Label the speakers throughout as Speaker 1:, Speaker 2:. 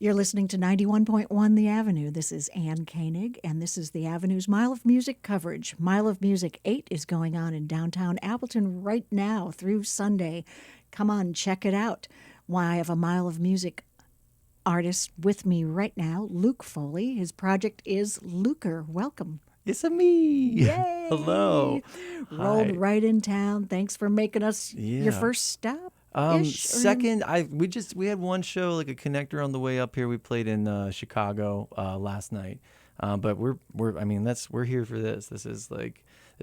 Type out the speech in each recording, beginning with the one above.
Speaker 1: You're listening to 91.1 The Avenue. This is Ann Koenig, and this is The Avenue's Mile of Music coverage. Mile of Music 8 is going on in downtown Appleton right now through Sunday. Come on, check it out. Why, I have a Mile of Music artist with me right now, Luke Foley. His project is Lukr. Welcome.
Speaker 2: It's a me.
Speaker 1: Yay!
Speaker 2: Hello.
Speaker 1: Rolled
Speaker 2: Hi.
Speaker 1: right in town. Thanks for making us your first stop.
Speaker 2: Second, we had one show, like a connector on the way up here. We played in Chicago last night, but we're here for this. This is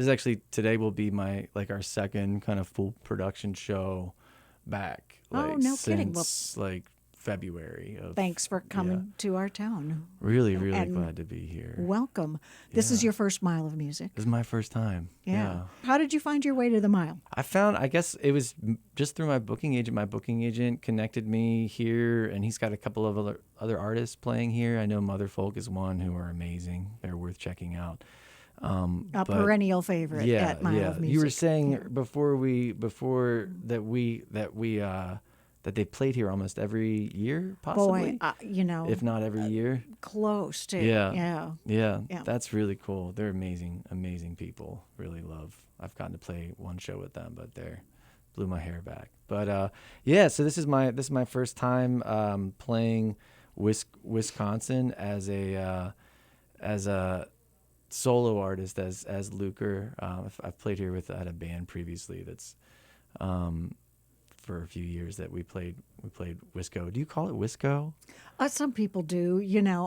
Speaker 2: actually today will be our second kind of full production show back.
Speaker 1: Kidding.
Speaker 2: Since February.
Speaker 1: Thanks for coming to our town.
Speaker 2: Really glad to be here.
Speaker 1: Welcome. This is your first Mile of Music.
Speaker 2: This is my first time. Yeah.
Speaker 1: How did you find your way to the Mile?
Speaker 2: I guess it was just through my booking agent. My booking agent connected me here, and he's got a couple of other artists playing here. I know Motherfolk is one who are amazing. They're worth checking out.
Speaker 1: A perennial favorite at Mile of Music.
Speaker 2: You were saying that they played here almost every year, possibly.
Speaker 1: Boy,
Speaker 2: if not every year.
Speaker 1: Close to.
Speaker 2: Yeah. That's really cool. They're amazing people. I've gotten to play one show with them, but they blew my hair back. But so this is my first time playing Wisconsin as a solo artist as Lukr. I've played here I had a band previously that's for a few years that we played Wisco. Do you call it Wisco?
Speaker 1: Some people do.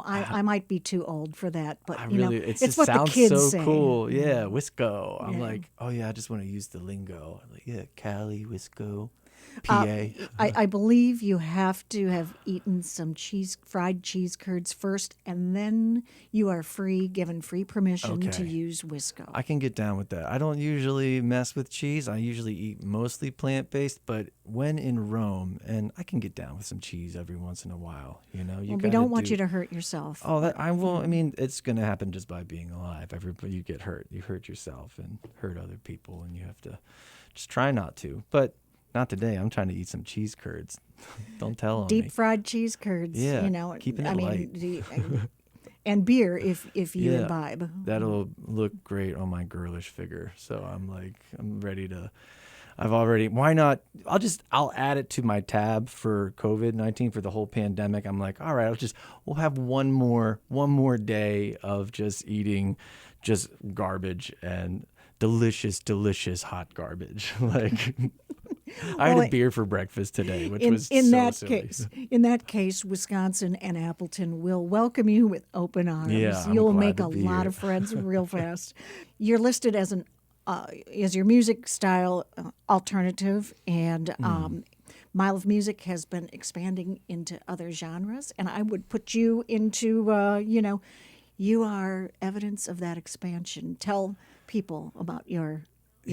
Speaker 1: I might be too old for that, but
Speaker 2: it's
Speaker 1: what
Speaker 2: sounds
Speaker 1: the kids
Speaker 2: so
Speaker 1: say.
Speaker 2: cool. Yeah, Wisco. I'm like, oh yeah, I just want to use the lingo. I'm like, yeah, Cali, Wisco, PA.
Speaker 1: I believe you have to have eaten some fried cheese curds first, and then you are given free permission to use Wisco.
Speaker 2: I can get down with that. I don't usually mess with cheese. I usually eat mostly plant-based, but when in Rome, and I can get down with some cheese every once in a while.
Speaker 1: We don't want you to hurt yourself.
Speaker 2: Oh, I will. I mean, it's going to happen just by being alive. You get hurt. You hurt yourself and hurt other people, and you have to just try not to. But not today. I'm trying to eat some cheese curds. Don't tell on me.
Speaker 1: Deep fried cheese curds.
Speaker 2: Yeah, keeping it light.
Speaker 1: And beer if you imbibe.
Speaker 2: That'll look great on my girlish figure. So I'm ready to. Why not? I'll add it to my tab for COVID-19 for the whole pandemic. I'm like, all right, we'll have one more day of just eating just garbage and delicious hot garbage. I had a beer for breakfast today, which was silly.
Speaker 1: In that case, Wisconsin and Appleton will welcome you with open arms.
Speaker 2: Yeah,
Speaker 1: You'll make a lot of friends real fast. You're listed as your music style alternative, and Mile of Music has been expanding into other genres, and I would put you into, you are evidence of that expansion. Tell people about your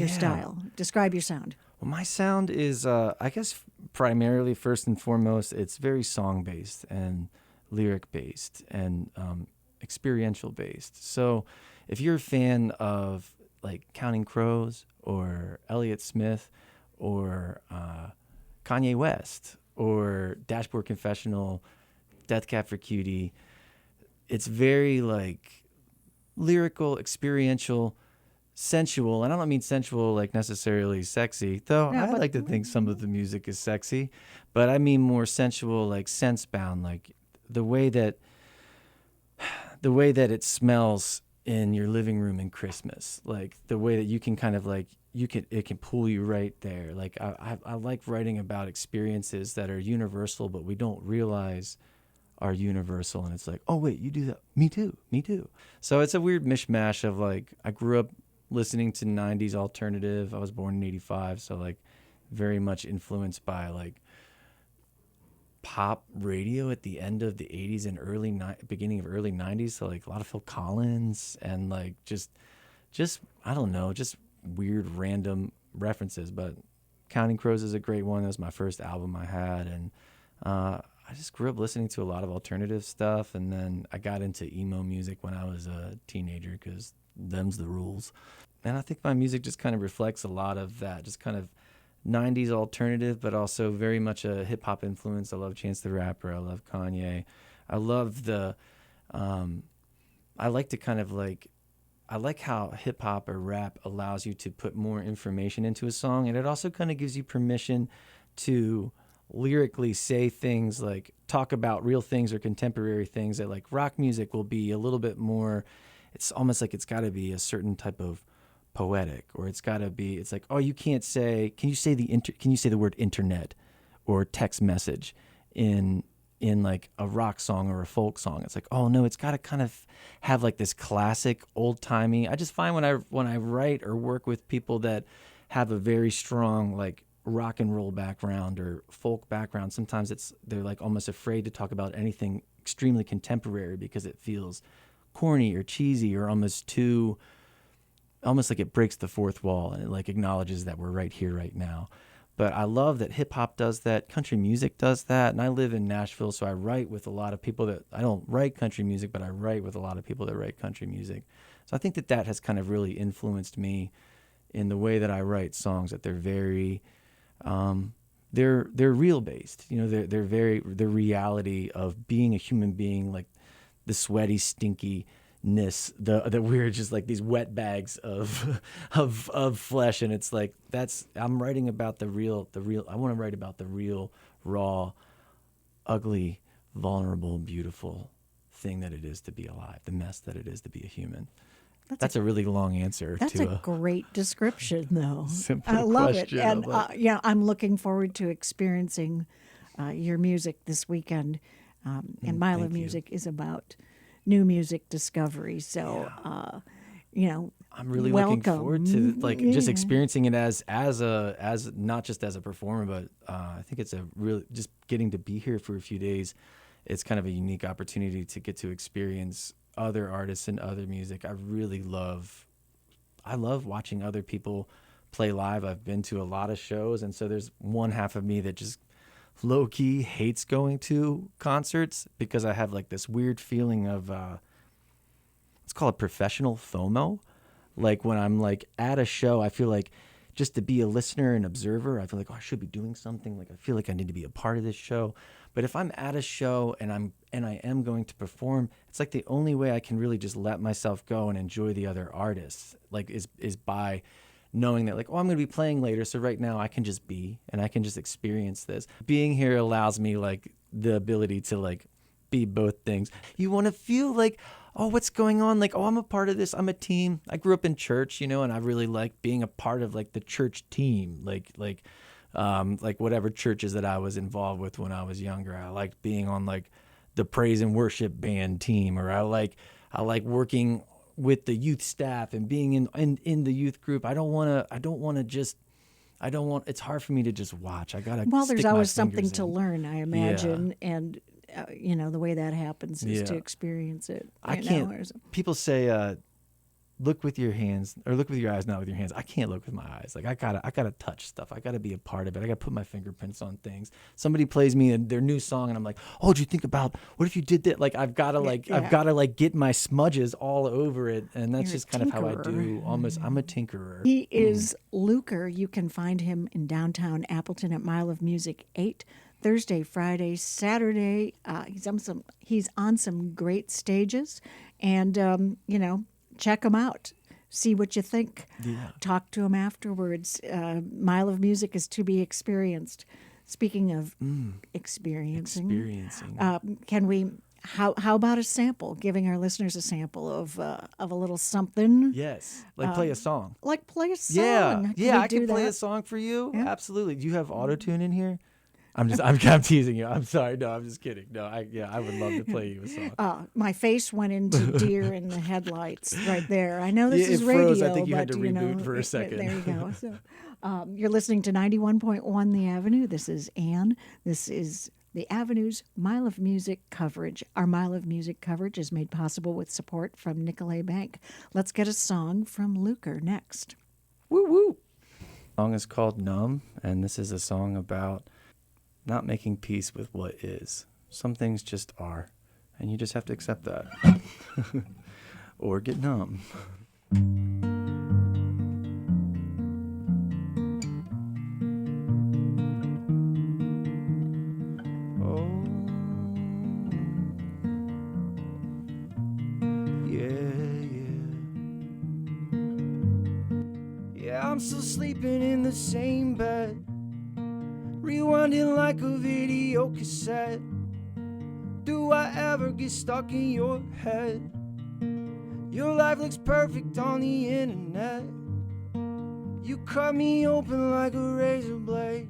Speaker 1: style. Describe your sound.
Speaker 2: Well, my sound is, I guess, primarily, first and foremost, it's very song-based and lyric-based and experiential-based. So if you're a fan of, Counting Crows or Elliott Smith or Kanye West or Dashboard Confessional, Death Cab for Cutie, it's very, lyrical, experiential, sensual, and I don't mean sensual necessarily sexy, though I like to think some of the music is sexy, but I mean more sensual, sense-bound, the way that it smells in your living room in Christmas, the way that you can kind of it can pull you right there. I like writing about experiences that are universal, but we don't realize are universal, and it's oh wait, you do that, me too. So it's a weird mishmash of I grew up listening to 90s alternative. I was born in 85, so very much influenced by pop radio at the end of the 80s and beginning of early 90s, so a lot of Phil Collins and just I don't know, just weird random references. But Counting Crows is a great one. That was my first album I had, and I just grew up listening to a lot of alternative stuff, and then I got into emo music when I was a teenager because them's the rules. And I think my music just kind of reflects a lot of that, just kind of '90s alternative, but also very much a hip hop influence. I love Chance the Rapper. I love Kanye. I love I like to kind of like, I like how hip hop or rap allows you to put more information into a song, and it also kind of gives you permission to lyrically say things like talk about real things or contemporary things that like rock music will be a little bit more. It's almost like it's got to be a certain type of poetic, or it's got to be. It's like, oh, you can't say. Can you say Can you say the word internet or text message in like a rock song or a folk song? It's like, oh no, it's got to kind of have like this classic old timey. I just find when I write or work with people that have a very strong like rock and roll background or folk background, sometimes they're like almost afraid to talk about anything extremely contemporary because it feels corny or cheesy or almost like it breaks the fourth wall, and it like acknowledges that we're right here right now. But I love that hip hop does that, country music does that, and I live in Nashville, so I write with a lot of people that I don't write country music, but I write with a lot of people that write country music. So I think that has kind of really influenced me in the way that I write songs. That they're very, they're real based. You know, they're very the reality of being a human being, like the sweaty, stinky ness, that we're just like these wet bags of of flesh, and it's like I'm writing about the real. I want to write about the real, raw, ugly, vulnerable, beautiful thing that it is to be alive, the mess that it is to be a human. That's a really long answer.
Speaker 1: That's
Speaker 2: to
Speaker 1: a great description, though.
Speaker 2: Simple
Speaker 1: I love
Speaker 2: question.
Speaker 1: it, and yeah, I'm looking forward to experiencing your music this weekend. And My Love Music is about new music discovery. So, you know,
Speaker 2: I'm really
Speaker 1: welcome.
Speaker 2: looking forward to like just experiencing it as not just as a performer, but I think it's just getting to be here for a few days. It's kind of a unique opportunity to get to experience other artists and other music. I love watching other people play live. I've been to a lot of shows, and so there's one half of me that just low-key hates going to concerts because I have like this weird feeling of let's call it professional FOMO. Like when I'm like at a show, I feel like just to be a listener and observer, I feel like, oh, I should be doing something. Like I feel like I need to be a part of this show. But if I'm at a show and I am going to perform, it's like the only way I can really just let myself go and enjoy the other artists, like is by knowing that like, oh, I'm going to be playing later. So right now I can just be, and I can just experience this. Being here allows me like the ability to like be both things. You want to feel like, oh, what's going on? Like, oh, I'm a part of this. I'm a team. I grew up in church, you know, and I really like being a part of like the church team, like whatever churches that I was involved with when I was younger. I liked being on like the praise and worship band team, or I like working with the youth staff and being in the youth group. It's hard for me to just watch. I gotta.
Speaker 1: Well, there's always something
Speaker 2: in.
Speaker 1: to learn, I imagine, and you know, the way that happens is to experience it.
Speaker 2: I can't. People say, look with your hands, or look with your eyes, not with your hands. I can't look with my eyes. Like I gotta touch stuff. I gotta be a part of it. I gotta put my fingerprints on things. Somebody plays me their new song, and I'm like, oh, did you think about what if you did that? Like I've gotta get my smudges all over it, and that's just kind of how I do. Almost, I'm a tinkerer.
Speaker 1: He is Lukr. You can find him in downtown Appleton at Mile of Music 8. Thursday, Friday, Saturday. He's on some great stages, and you know, check him out. See what you think.
Speaker 2: Yeah. Talk
Speaker 1: to him afterwards. Mile of Music is to be experienced. Speaking of experiencing, can we? How about a sample? Giving our listeners a sample of a little something.
Speaker 2: Yes, like play a song.
Speaker 1: Like play a song.
Speaker 2: Yeah. I can play a song for you. Yeah. Absolutely. Do you have auto-tune in here? I'm teasing you. I'm sorry. No, I'm just kidding. No, I would love to play you a song.
Speaker 1: My face went into deer in the headlights right there. I know this is radio,
Speaker 2: froze. I think you had to reboot for a second.
Speaker 1: There you go. So, you're listening to 91.1 The Avenue. This is Ann. This is The Avenue's Mile of Music coverage. Our Mile of Music coverage is made possible with support from Nicolet Bank. Let's get a song from Lukr next.
Speaker 2: Woo woo. The song is called Numb, and this is a song about not making peace with what is. Some things just are, and you just have to accept that. Or get numb. I'm still sleeping in the same bed, rewinding like a video cassette. Do I ever get stuck in your head? Your life looks perfect on the internet. You cut me open like a razor blade.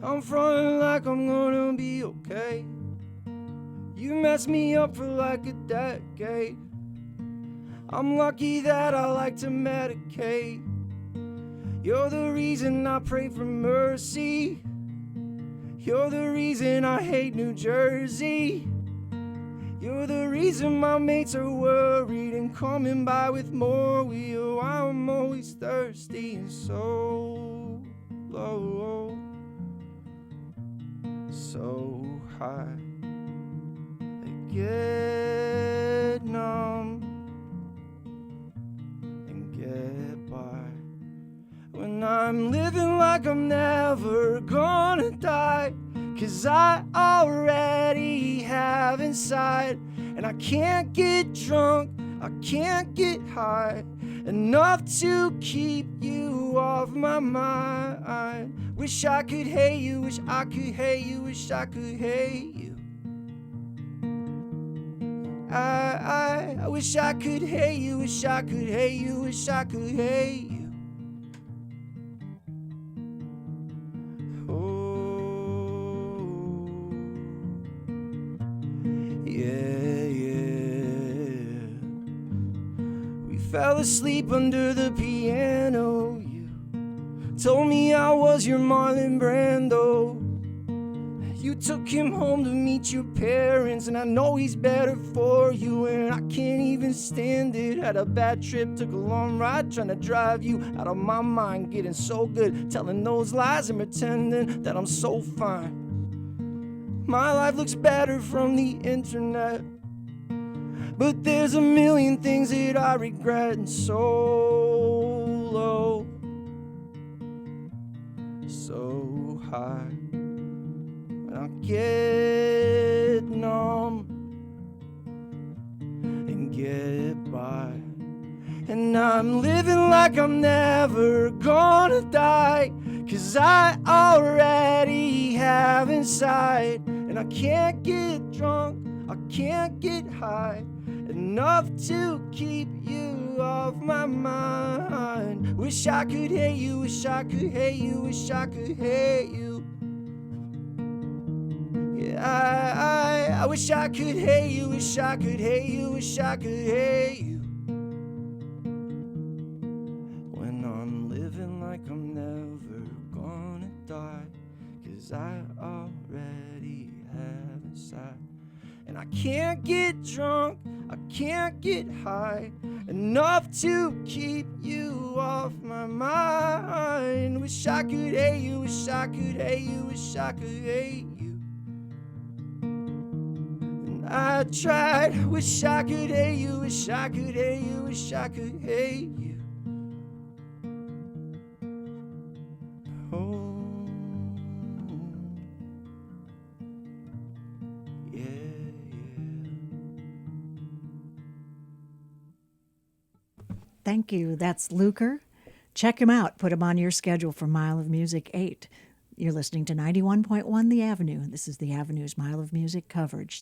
Speaker 2: I'm fronting like I'm gonna be okay. You messed me up for like a decade. I'm lucky that I like to medicate. You're the reason I pray for mercy. You're the reason I hate New Jersey. You're the reason my mates are worried and coming by with more wheel. I'm always thirsty and so low, so high. I get numb and get by when I'm living like I'm never gonna die. 'Cause I already have inside, and I can't get drunk, I can't get high enough to keep you off my mind. Wish I could hate you, wish I could hate you, wish I could hate you. I wish I could hate you, wish I could hate you, wish I could hate you. Fell asleep under the piano. You told me I was your Marlon Brando. You took him home to meet your parents, and I know he's better for you, and I can't even stand it. Had a bad trip, took a long ride, trying to drive you out of my mind. Getting so good, telling those lies and pretending that I'm so fine. My life looks better from the internet, but there's a million things that I regret, and so low, so high. And I get numb and get by, and I'm living like I'm never gonna die. 'Cause I already have inside, and I can't get drunk, I can't get high enough to keep you off my mind. Wish I could hate you, wish I could hate you, wish I could hate you. Yeah, I wish I could hate you, wish I could hate you, wish I could hate you. When I'm living like I'm never gonna die, 'cause I already have inside. And I can't get drunk, I can't get high enough to keep you off my mind. Wish I could hate you, wish I could hate you, wish I could hate you. And I tried, wish I could hate you, wish I could hate you, wish I could hate you. Oh.
Speaker 1: Thank you. That's Lukr. Check him out. Put him on your schedule for Mile of Music 8. You're listening to 91.1 The Avenue. This is The Avenue's Mile of Music coverage.